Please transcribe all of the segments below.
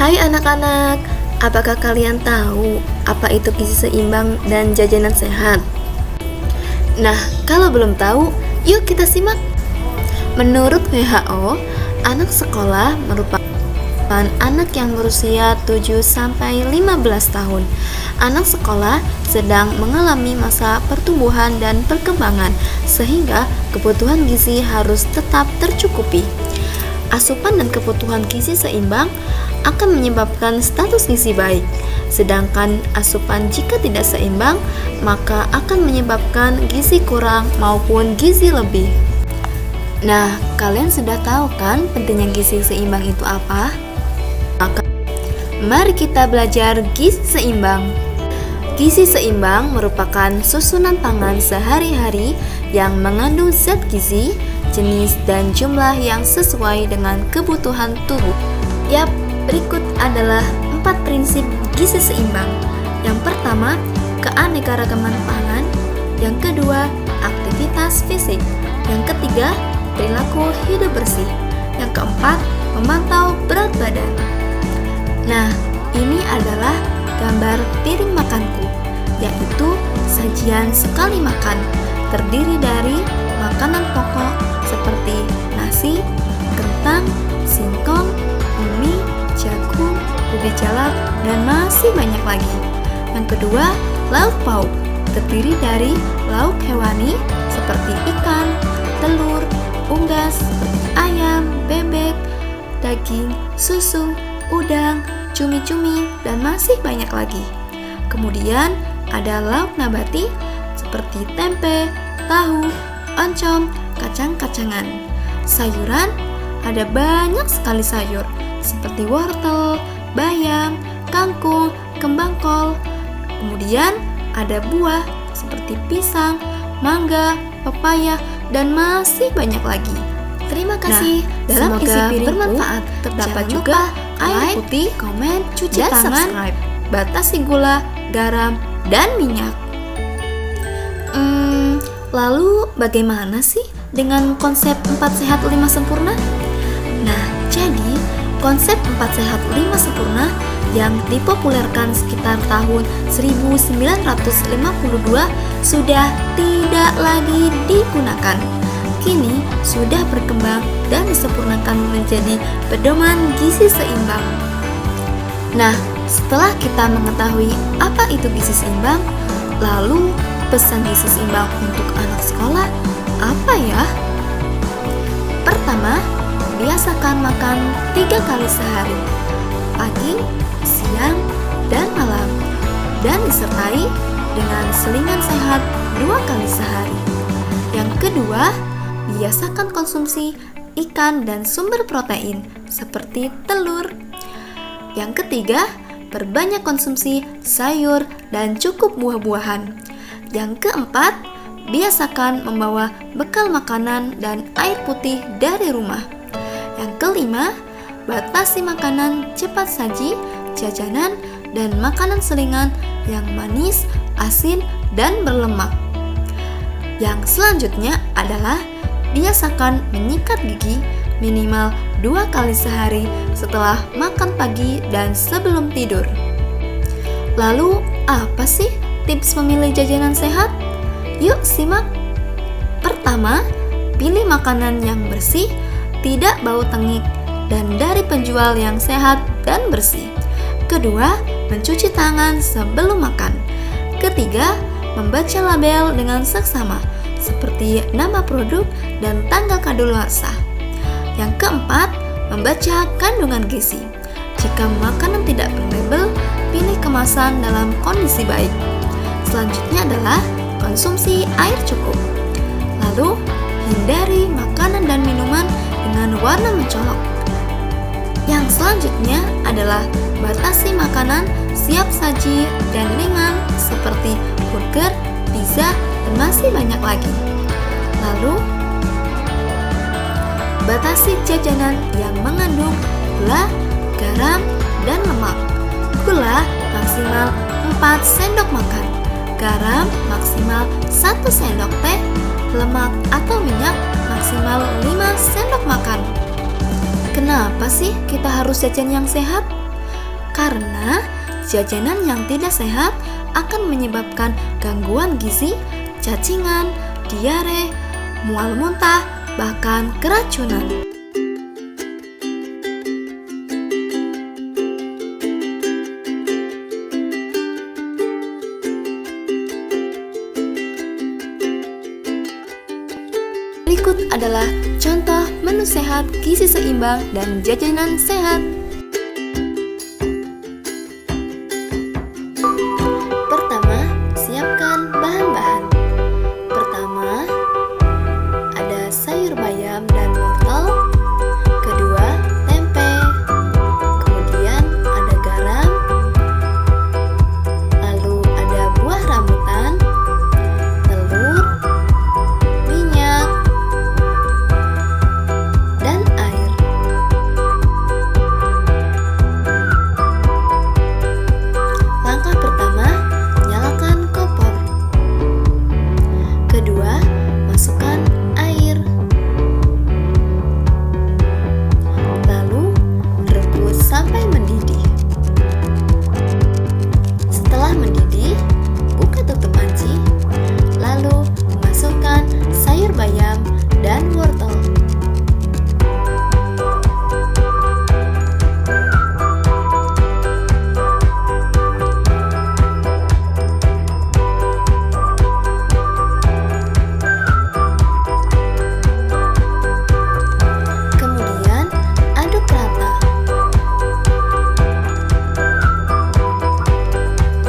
Hai anak-anak, apakah kalian tahu apa itu gizi seimbang dan jajanan sehat? Nah, kalau belum tahu, yuk kita simak. Menurut WHO, anak sekolah merupakan anak yang berusia 7-15 tahun. Anak sekolah sedang mengalami masa pertumbuhan dan perkembangan, sehingga kebutuhan gizi harus tetap tercukupi. Asupan dan kebutuhan gizi seimbang akan menyebabkan status gizi baik, sedangkan asupan jika tidak seimbang, maka akan menyebabkan gizi kurang maupun gizi lebih. Nah, kalian sudah tahu kan pentingnya gizi seimbang itu apa? Maka, mari kita belajar gizi seimbang. Gizi seimbang merupakan susunan pangan sehari-hari yang mengandung zat gizi, jenis dan jumlah yang sesuai dengan kebutuhan tubuh. Yap, berikut adalah 4 prinsip gizi seimbang. Yang pertama, keanekaragaman pangan. Yang kedua, aktivitas fisik. Yang ketiga, perilaku hidup bersih. Yang keempat, memantau berat badan. Nah, ini adalah gambar piring makanku, yaitu sajian sekali makan, terdiri dari makanan pokok seperti nasi, kentang, singkong, mie, jagung, ubi jalap, dan masih banyak lagi. Yang kedua, lauk pauk, terdiri dari lauk hewani seperti ikan, telur, unggas seperti ayam, bebek, daging, susu, udang, cumi-cumi, dan masih banyak lagi. Kemudian ada lauk nabati seperti tempe, tahu, oncom, kacang-kacangan. Sayuran, ada banyak sekali sayur seperti wortel, bayam, kangkung, kembang kol. Kemudian ada buah seperti pisang, mangga, pepaya, dan masih banyak lagi. Terima kasih. Dalam isi piringku bermanfaat. Terdapat juga air putih, komen, cuci tangan, subscribe. Batasi gula, garam, dan minyak. Lalu bagaimana sih dengan konsep 4 sehat 5 sempurna? Nah, jadi konsep 4 sehat 5 sempurna yang dipopulerkan sekitar tahun 1952 sudah tidak lagi digunakan. Kini sudah berkembang dan disempurnakan menjadi pedoman gizi seimbang. Nah, setelah kita mengetahui apa itu gizi seimbang, lalu pesan gizi seimbang untuk anak sekolah apa ya? Pertama, biasakan makan 3 kali sehari, pagi, siang, dan malam, dan disertai dengan selingan sehat 2 kali sehari. Yang kedua, biasakan konsumsi ikan dan sumber protein seperti telur. Yang ketiga, perbanyak konsumsi sayur dan cukup buah-buahan. Yang keempat, biasakan membawa bekal makanan dan air putih dari rumah. Yang kelima, batasi makanan cepat saji, jajanan, dan makanan selingan yang manis, asin, dan berlemak. Yang selanjutnya adalah biasakan menyikat gigi minimal 2 kali sehari setelah makan pagi dan sebelum tidur. Lalu, apa sih tips memilih jajanan sehat? Yuk simak. Pertama, pilih makanan yang bersih, tidak bau tengik, dan dari penjual yang sehat dan bersih. Kedua, mencuci tangan sebelum makan. Ketiga, membaca label dengan seksama, seperti nama produk dan tanggal kadaluarsa. Yang keempat, membaca kandungan gizi. Jika makanan tidak berlabel, pilih kemasan dalam kondisi baik. Selanjutnya adalah konsumsi air cukup. Lalu, hindari makanan dan minuman dengan warna mencolok. Yang selanjutnya adalah batasi makanan siap saji dan ringan seperti burger, pizza, dan masih banyak lagi. Lalu, batasi jajanan yang mengandung gula, garam, dan lemak. Gula maksimal 4 sendok makan, garam maksimal 1 sendok teh, lemak atau minyak maksimal 5 sendok makan. Kenapa sih kita harus jajan yang sehat? karena jajanan yang tidak sehat akan menyebabkan gangguan gizi, cacingan, diare, mual muntah, bahkan keracunan. Berikut adalah contoh menu sehat, gizi seimbang, dan jajanan sehat. Pertama, siapkan bahan-bahan. Pertama, ada sayur bayam dan wortel. Kedua, tempe. Kemudian ada garam. Lalu ada buah rambutan, telur, minyak, dan air. Langkah pertama, nyalakan kompor. Kedua, masukkan air. Lalu rebus sampai mendidih. Setelah mendidih, buka tutup panci. Lalu masukkan sayur bayam dan wortel. Kemudian aduk rata.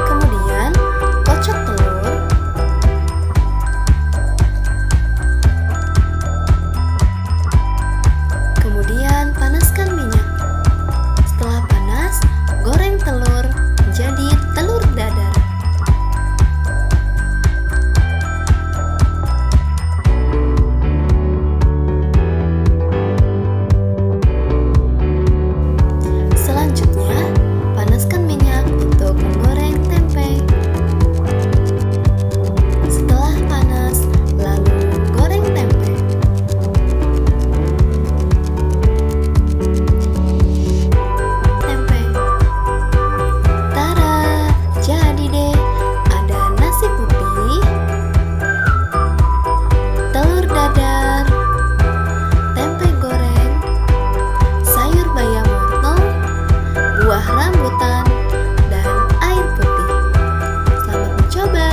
Kemudian kocok telur. Kemudian panaskan minyak. Setelah panas, goreng telur jadi telur dadar. Selanjutnya, panaskan minyak untuk menggoreng tempe. Setelah panas, lalu goreng tempe. Tada, jadi deh. Ada nasi putih, telur dadar, tempe goreng, sayur bayam wortel, buah rambutan, dan air putih. Selamat mencoba.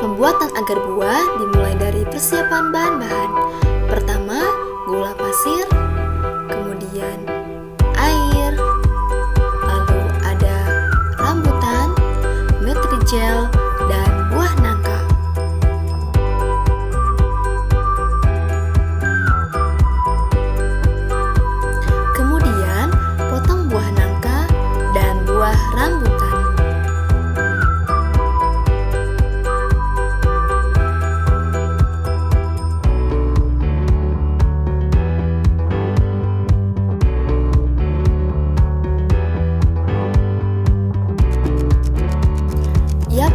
Pembuatan agar buah dimulai dari persiapan bahan-bahan. Pertama, gula pasir, kemudian air, lalu ada rambutan, Nutrijel, dan buah nangka. Kemudian, potong buah nangka dan buah rambutan. Yap,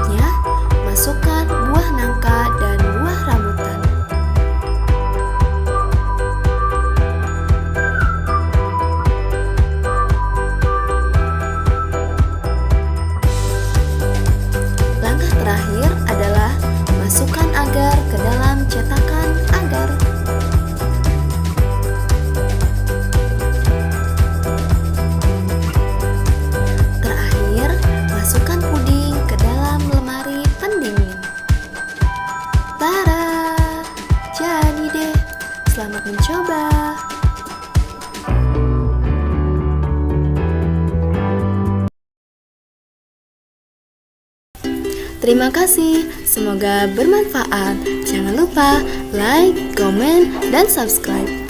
Selanjutnya, masukkan buah nangka dan buah rambutan. Langkah terakhir adalah masukkan agar ke dalam cetakan agar. Terakhir, masukkan puding ke dalam lemari pendingin. Tada! Jadi deh. Selamat mencoba. Terima kasih, semoga bermanfaat. Jangan lupa like, comment, dan subscribe.